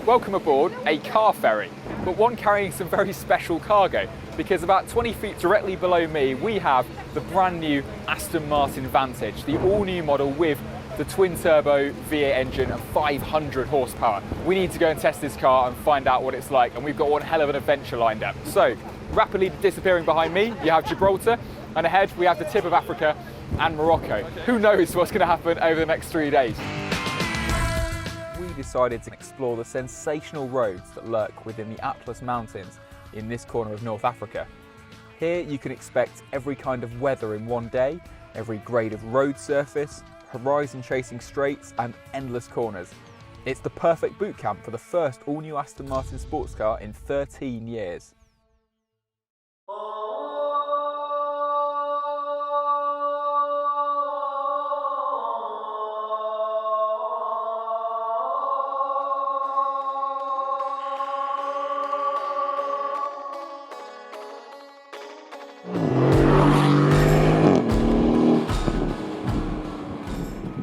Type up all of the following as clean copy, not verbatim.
Welcome aboard a car ferry, but one carrying some very special cargo, because about 20 feet directly below me we have the brand new Aston Martin Vantage, the all-new model with the twin-turbo V8 engine and 500 horsepower. We need to go and test this car and find out what it's like, and we've got one hell of an adventure lined up. So, rapidly disappearing behind me, you have Gibraltar, and ahead we have the tip of Africa and Morocco. Who knows what's going to happen over the next 3 days? We decided to explore the sensational roads that lurk within the Atlas Mountains in this corner of North Africa. Here you can expect every kind of weather in one day, every grade of road surface, horizon-chasing straights and endless corners. It's the perfect boot camp for the first all-new Aston Martin sports car in 13 years.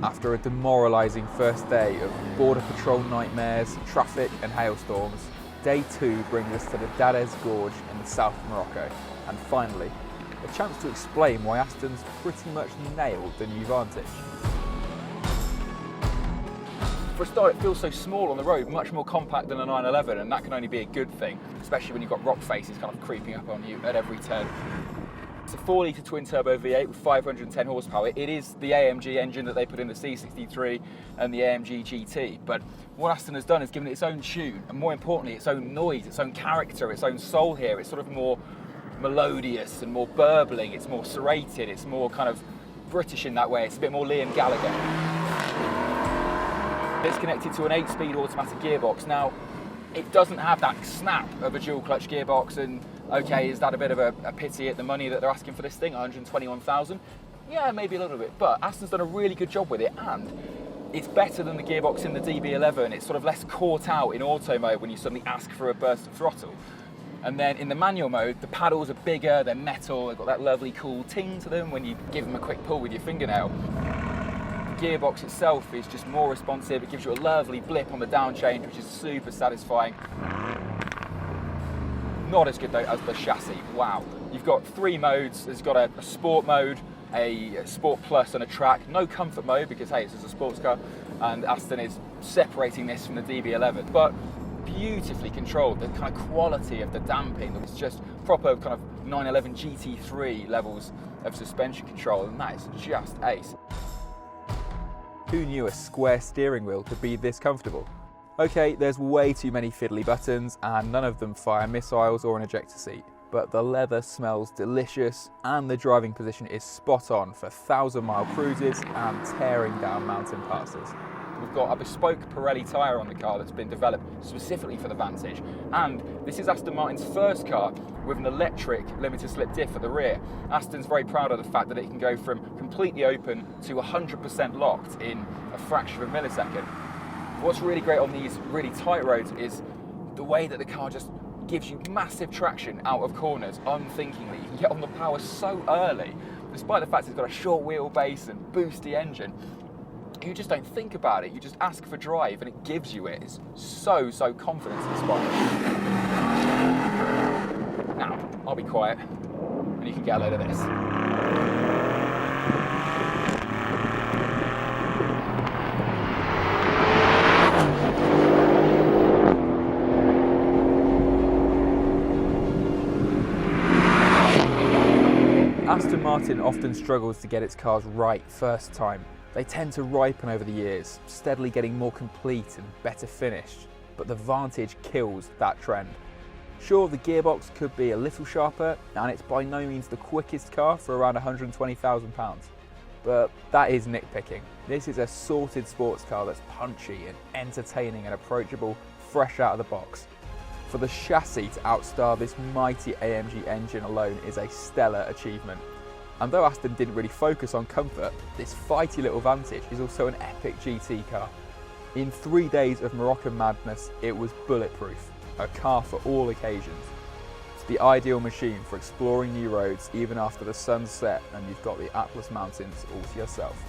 After a demoralising first day of border patrol nightmares, traffic and hailstorms, day 2 brings us to the Dadez Gorge in the south of Morocco, and finally, a chance to explain why Aston's pretty much nailed the new Vantage. For a start, it feels so small on the road, much more compact than a 911, and that can only be a good thing, especially when you've got rock faces kind of creeping up on you at every turn. It's a 4-litre twin-turbo V8 with 510 horsepower. It is the AMG engine that they put in the C63 and the AMG GT, but what Aston has done is given it its own tune, and more importantly, its own noise, its own character, its own soul here. It's sort of more melodious and more burbling, it's more serrated, it's more kind of British in that way. It's a bit more Liam Gallagher. It's connected to an 8-speed automatic gearbox. Now, it doesn't have that snap of a dual clutch gearbox, and okay, is that a bit of a pity at the money that they're asking for this thing, 121,000? Yeah, maybe a little bit, but Aston's done a really good job with it, and it's better than the gearbox in the DB11. It's sort of less caught out in auto mode when you suddenly ask for a burst of throttle. And then in the manual mode, the paddles are bigger, they're metal, they've got that lovely cool ting to them when you give them a quick pull with your fingernail. The gearbox itself is just more responsive. It gives you a lovely blip on the down change, which is super satisfying. Not as good though as the chassis. Wow. You've got 3 modes. It's got a sport mode, a sport plus and a track. No comfort mode because hey, this is a sports car, and Aston is separating this from the DB11. But beautifully controlled. The kind of quality of the damping, it's just proper kind of 911 GT3 levels of suspension control, and that is just ace. Who knew a square steering wheel could be this comfortable? Okay, there's way too many fiddly buttons and none of them fire missiles or an ejector seat, but the leather smells delicious and the driving position is spot on for 1,000-mile cruises and tearing down mountain passes. We've got a bespoke Pirelli tyre on the car that's been developed specifically for the Vantage, and this is Aston Martin's first car with an electric limited slip diff at the rear. Aston's very proud of the fact that it can go from completely open to 100% locked in a fraction of a millisecond. What's really great on these really tight roads is the way that the car just gives you massive traction out of corners unthinkingly. You can get on the power so early, despite the fact it's got a short wheelbase and boosty engine. You just don't think about it, you just ask for drive and it gives you it. It's so confidence inspiring. Now, I'll be quiet and you can get a load of this. Aston Martin often struggles to get its cars right first time. They tend to ripen over the years, steadily getting more complete and better finished, but the Vantage kills that trend. Sure, the gearbox could be a little sharper, and it's by no means the quickest car for around £120,000, but that is nitpicking. This is a sorted sports car that's punchy and entertaining and approachable, fresh out of the box. For the chassis to outstar this mighty AMG engine alone is a stellar achievement. And though Aston didn't really focus on comfort, this fighty little Vantage is also an epic GT car. In 3 days of Moroccan madness, it was bulletproof, a car for all occasions. It's the ideal machine for exploring new roads even after the sun's set and you've got the Atlas Mountains all to yourself.